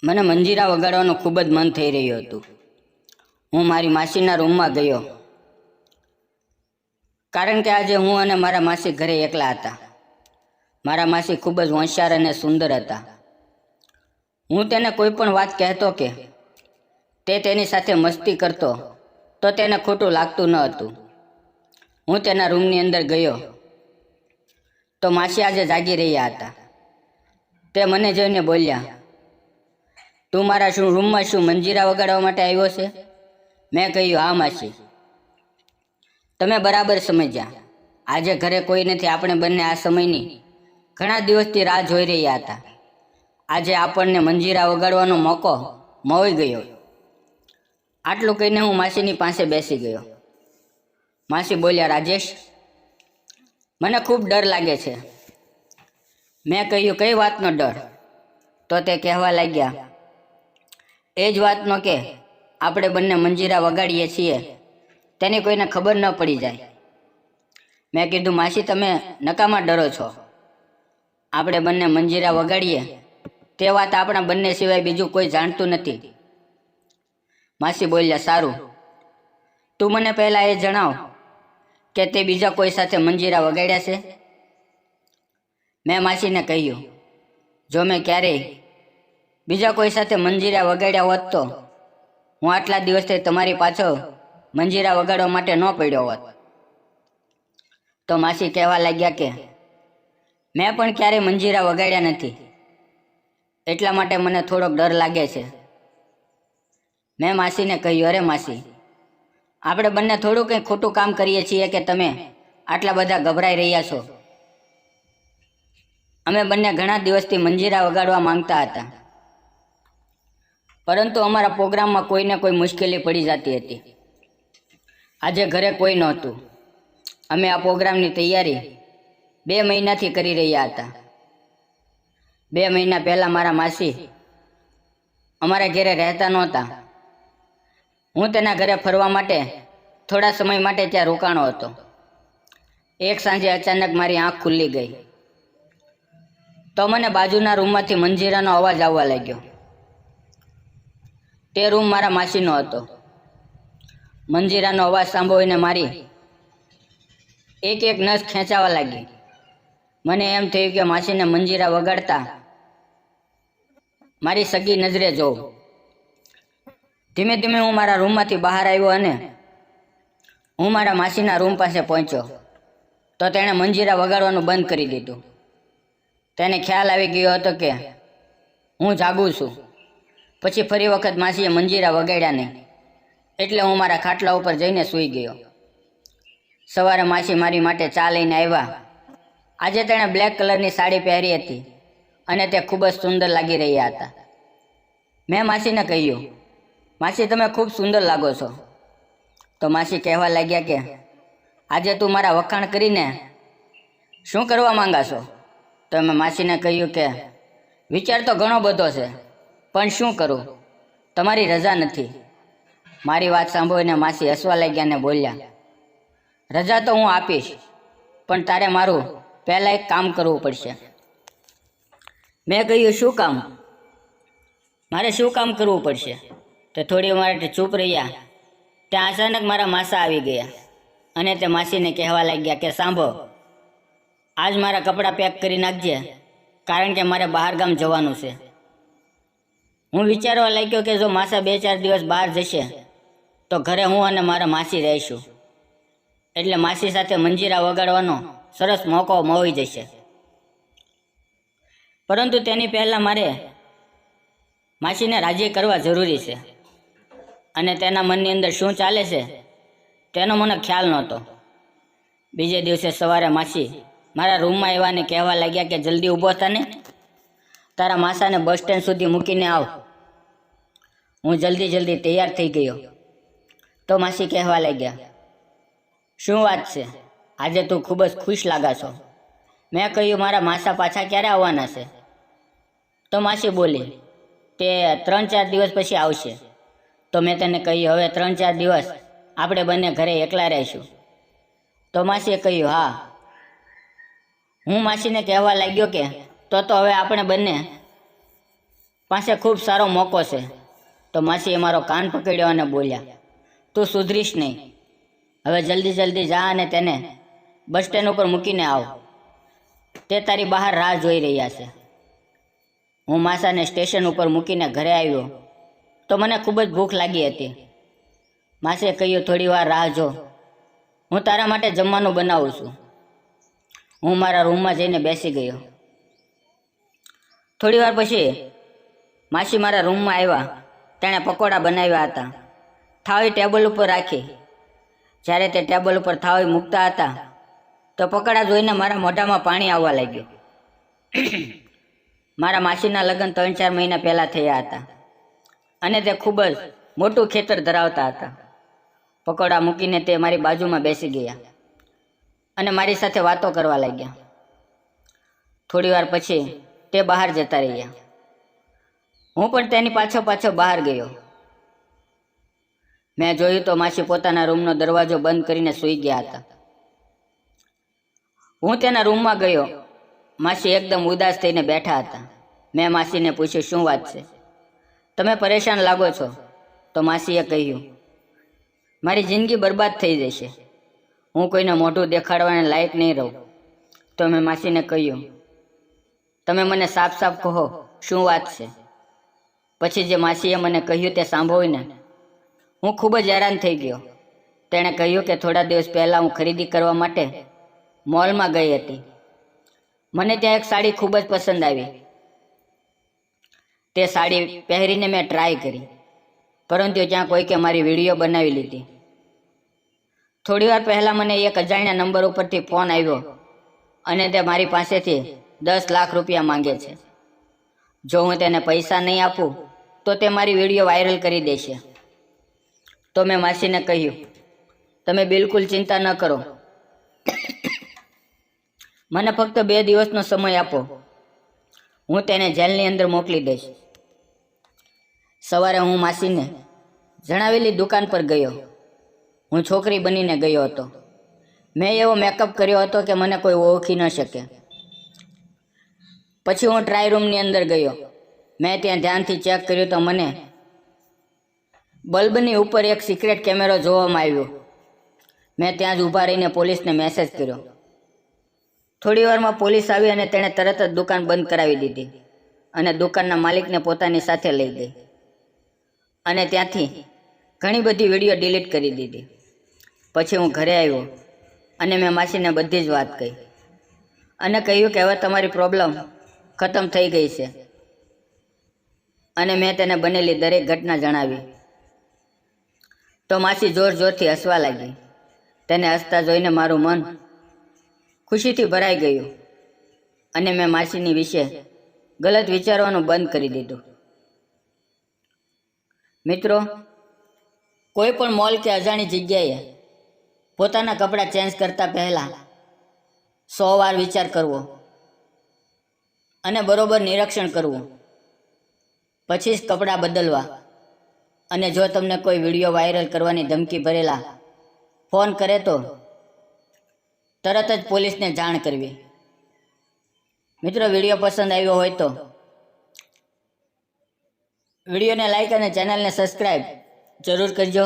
મને મંજીરા વગાડવાનું ખૂબ જ મન થઈ રહ્યું હતું. હું મારી માસીના રૂમમાં ગયો, કારણ કે આજે હું અને મારા માસી ઘરે એકલા હતા. મારા માસી ખૂબ જ હોશિયાર અને સુંદર હતા. હું તેને કોઈ પણ વાત કહેતો કે તે તેની સાથે મસ્તી કરતો તો તેને ખોટું લાગતું ન હતું. હું તેના રૂમની અંદર ગયો તો માસી આજે જાગી રહ્યા હતા. તે મને જોઈને બોલ્યા, તું મારા રૂમમાં શું મંજીરા વગાડવા માટે આવ્યો છે? મેં કહ્યું, હા માસી. તમે બરાબર સમજ્યા. આજે ઘરે કોઈ નથી. આપણે બંને આ સમયની ઘણા દિવસથી રાહ જોઈ રહ્યા હતા. આજે આપણને મંજીરા વગાડવાનો મોકો મળી ગયો. આટલું કહીને હું માસીની પાસે બેસી ગયો. માસી બોલ્યા, રાજેશ, મને ખૂબ ડર લાગે છે. મેં કહ્યું, કઈ વાતનો ડર? તો તે કહેવા લાગ્યા, એ જ વાતનો કે આપણે બંને મંજીરા વગાડીએ છીએ તેની કોઈને ખબર ન પડી જાય. મેં કીધું, માસી તમે નકામા ડરો છો. આપણે બંને મંજીરા વગાડીએ તે વાત આપણા બંને સિવાય બીજું કોઈ જાણતું નથી. માસી બોલ્યા, સારું, તું મને પહેલાં એ જણાવ કે તે બીજા કોઈ સાથે મંજીરા વગાડ્યા છે? મેં માસીને કહ્યું, જો મેં ક્યારેય બીજા કોઈ સાથે મંજીરા વગાડ્યા હોત તો હું આટલા દિવસથી તમારી પાછળ મંજીરા વગાડવા માટે ન પડ્યો હોત. તો માસી કહેવા લાગ્યા કે મેં પણ ક્યારેય મંજીરા વગાડ્યા નથી, એટલા માટે મને થોડોક ડર લાગે છે. મેં માસીને કહ્યું, અરે માસી, આપણે બંને થોડું કંઈ ખોટું કામ કરીએ છીએ કે તમે આટલા બધા ગભરાઈ રહ્યા છો? અમે બંને ઘણા દિવસથી મંજીરા વગાડવા માંગતા હતા, પરંતુ અમારા પ્રોગ્રામમાં કોઈને કોઈ મુશ્કેલી પડી જતી હતી. આજે ઘરે કોઈ નહોતું. અમે આ પ્રોગ્રામની તૈયારી 2 મહિનાથી કરી રહ્યા હતા. 2 મહિના પહેલાં મારા માસી અમારા ઘરે રહેતા નહોતા. હું તેના ઘરે ફરવા માટે થોડા સમય માટે ત્યાં રોકાણો હતો. એક સાંજે અચાનક મારી આંખ ખુલ્લી ગઈ તો મને બાજુના રૂમમાંથી મંજીરાનો અવાજ આવવા લાગ્યો. તે રૂમ મારા માસીનો હતો. મંજીરાનો અવાજ સાંભળીને મારી એક એક નસ ખેંચાવા લાગી. મને એમ થયું કે માસીને મંજીરા વગાડતા મારી સગી નજરે જોઉં. ધીમે ધીમે હું મારા રૂમમાંથી બહાર આવ્યો અને હું મારા માસીના રૂમ પાસે પહોંચ્યો તો તેણે મંજીરા વગાડવાનું બંધ કરી દીધું. તેને ખ્યાલ આવી ગયો હતો કે હું જાગું છું. પછી ફરી વખત માસીએ મંજીરા વગાડ્યા નહીં, એટલે હું મારા ખાટલા ઉપર જઈને સૂઈ ગયો. સવારે માસી મારી માટે ચા લઈને આવ્યા. આજે તેણે બ્લેક કલરની સાડી પહેરી હતી અને તે ખૂબ જ સુંદર લાગી રહ્યા હતા. મેં માસીને કહ્યું, માસી તમે ખૂબ સુંદર લાગો છો. તો માસી કહેવા લાગ્યા કે આજે તું મારા વખાણ કરીને શું કરવા માંગા છો? તો મેં માસીને કહ્યું કે વિચાર તો ઘણો બધો છે, પણ શું કરું, તમારી રજા નથી. મારી વાત સાંભળીને માસી હસવા લાગ્યા અને બોલ્યા, રજા તો હું આપીશ, પણ તારે મારું પહેલાં એક કામ કરવું પડશે. મેં કહ્યું, શું કામ? મારે શું કામ કરવું પડશે? તે થોડી વાર માટે ચૂપ રહ્યા. ત્યાં અચાનક મારા માસા આવી ગયા અને તે માસીને કહેવા લાગ્યા કે સાંભળો, આજ મારા કપડાં પેક કરી નાખજે, કારણ કે મારે બહાર ગામ જવાનું છે. હું વિચારવા લાગ્યો કે જો માસા 2-4 દિવસ બહાર જશે તો ઘરે હું અને મારા માસી રહીશું, એટલે માસી સાથે મંજીરા વગાડવાનો સરસ મોકો મળી જશે. પરંતુ તેની પહેલાં મારે માસીને રાજી કરવા જરૂરી છે, અને તેના મનની અંદર શું ચાલે છે તેનો મને ખ્યાલ નહોતો. બીજે દિવસે સવારે માસી મારા રૂમમાં આવ્યા અને કહેવા લાગ્યા કે જલ્દી ઊભો થાને, તારા માસાને બસ સ્ટેન્ડ સુધી મૂકીને આવ. હું જલ્દી તૈયાર થઈ ગયો. તો માસી કહેવા લાગ્યા, શું વાત છે, આજે તું ખૂબ જ ખુશ લાગા છો? મેં કહ્યું, મારા માસા પાછા ક્યારે આવવાના છે? તો માસી બોલી, તે 3-4 દિવસ પછી આવશે. તો મેં તેને કહ્યું, હવે 3-4 દિવસ આપણે બંને ઘરે એકલા રહીશું? તો માસીએ કહ્યું, હા. હું માસીને કહેવા લાગ્યો કે તો હવે આપણે બંને પાસે ખૂબ સારો મોકો છે. તો માસીએ મારો કાન પકડ્યો અને બોલ્યા, તું સુધરીશ નહીં. હવે જલ્દી જલ્દી જા અને તેને બસ સ્ટેન્ડ ઉપર મૂકીને આવ. તે તારી બહાર રાહ જોઈ રહ્યા છે. હું માસાને સ્ટેશન ઉપર મૂકીને ઘરે આવ્યો તો મને ખૂબ જ ભૂખ લાગી હતી. માસીએ કહ્યું, થોડી વાર રાહ જો, હું તારા માટે જમવાનું બનાવું છું. હું મારા રૂમમાં જઈને બેસી ગયો. થોડી વાર પછી માસી મારા રૂમમાં આવ્યા. તેણે પકોડા બનાવ્યા હતા. થાળી ટેબલ ઉપર રાખી. જ્યારે તે ટેબલ ઉપર થાળી મૂકતા હતા તો પકોડા જોઈને મારા મોઢામાં પાણી આવવા લાગ્યું. મારા માસીના લગ્ન 3-4 મહિના પહેલાં થયા હતા અને તે ખૂબ જ મોટું ખેતર ધરાવતા હતા. પકોડા મૂકીને તે મારી બાજુમાં બેસી ગયા અને મારી સાથે વાતો કરવા લાગ્યા. થોડી વાર પછી તે બહાર જતા રહ્યા. હું પણ તેની પાછળ બહાર ગયો. મેં જોયું તો માસી પોતાના રૂમનો દરવાજો બંધ કરીને સૂઈ ગયા હતા. હું તેના રૂમમાં ગયો. માસી એકદમ ઉદાસ થઈને બેઠા હતા. મેં માસીને પૂછ્યું, શું વાત છે? તમે પરેશાન લાગો છો? તો માસીએ કહ્યું, મારી જિંદગી બરબાદ થઈ જશે. હું કોઈને મોઢું દેખાડવાને લાયક નહીં રહું. તો મેં માસીને કહ્યું, તમે મને સાફ સાફ કહો, શું વાત છે? પછી જે માસીએ મને કહ્યું તે સાંભળીને હું ખૂબ જ હેરાન થઈ ગયો. તેણે કહ્યું કે થોડા દિવસ પહેલાં હું ખરીદી કરવા માટે મોલમાં ગઈ હતી. મને ત્યાં એક સાડી ખૂબ જ પસંદ આવી. તે સાડી પહેરીને મેં ટ્રાય કરી, પરંતુ ત્યાં કોઈકે મારી વિડીયો બનાવી લીધી. થોડી વાર પહેલાં મને એક અજાણ્યા નંબર ઉપરથી ફોન આવ્યો અને તે મારી પાસેથી 10 લાખ રૂપિયા માંગે છે. જો હું તેને પૈસા નહીં આપું તો તે મારી વિડીયો વાયરલ કરી દેશે. તો મેં માસીને કહ્યું, તમે બિલકુલ ચિંતા ન કરો, મને ફક્ત 2 દિવસનો સમય આપો, હું તેને જેલની અંદર મોકલી દઈશ. સવારે હું માસીને જણાવેલી દુકાન પર ગયો. હું છોકરી બનીને ગયો હતો. મેં એવો મેકઅપ કર્યો હતો કે મને કોઈ ઓળખી ન શકે. પછી હું ટ્રાય રૂમની અંદર ગયો. મેં ત્યાં ધ્યાનથી ચેક કર્યું તો મને બલ્બની ઉપર એક સિક્રેટ કેમેરો જોવામાં આવ્યો. મેં ત્યાં જ ઊભા રહીને પોલીસને મેસેજ કર્યો. થોડી વારમાં પોલીસ આવી અને તેણે તરત જ દુકાન બંધ કરાવી દીધી અને દુકાનના માલિકને પોતાની સાથે લઈ ગઈ અને ત્યાંથી ઘણી બધી વિડીયો ડિલીટ કરી દીધી. પછી હું ઘરે આવ્યો અને મેં માસીને બધી જ વાત કહી અને કહ્યું કે હવે તમારી પ્રોબ્લેમ ખતમ થઈ ગઈ છે. અને મેં તેને બનેલી દરેક ઘટના જણાવી. તો માસી જોર જોરથી હસવા લાગી. તેને હસતા જોઈને મારું મન ખુશીથી ભરાઈ ગયું અને મેં માસીની વિશે ગલત વિચારવાનું બંધ કરી દીધું. મિત્રો, કોઈ પણ મોલ કે અજાણી જગ્યાએ પોતાના કપડાં ચેન્જ કરતા પહેલાં 100 વાર વિચાર કરવો અને બરોબર નિરીક્ષણ કરવું, પછી જ કપડાં બદલવા. અને જો તમને કોઈ વિડીયો વાયરલ કરવાની ધમકી ભરેલા ફોન કરે તો તરત જ પોલીસને જાણ કરવી. મિત્રો, વિડીયો પસંદ આવ્યો હોય તો વિડીયોને લાઈક અને ચેનલને સબસ્ક્રાઈબ જરૂર કરજો.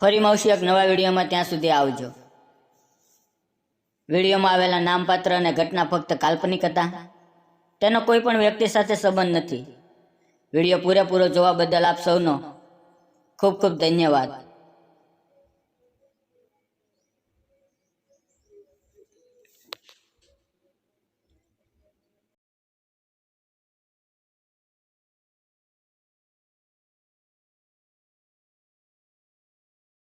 ફરી મળશું એક નવા વિડીયોમાં. ત્યાં સુધી આવજો. વિડીયોમાં આવેલા નામપાત્ર અને ઘટના ફક્ત કાલ્પનિક હતા. તેનો કોઈ પણ વ્યક્તિ સાથે સંબંધ નથી. વિડીયો પૂરેપૂરો જોવા બદલ આપ સૌનો ખૂબ ખૂબ ધન્યવાદ.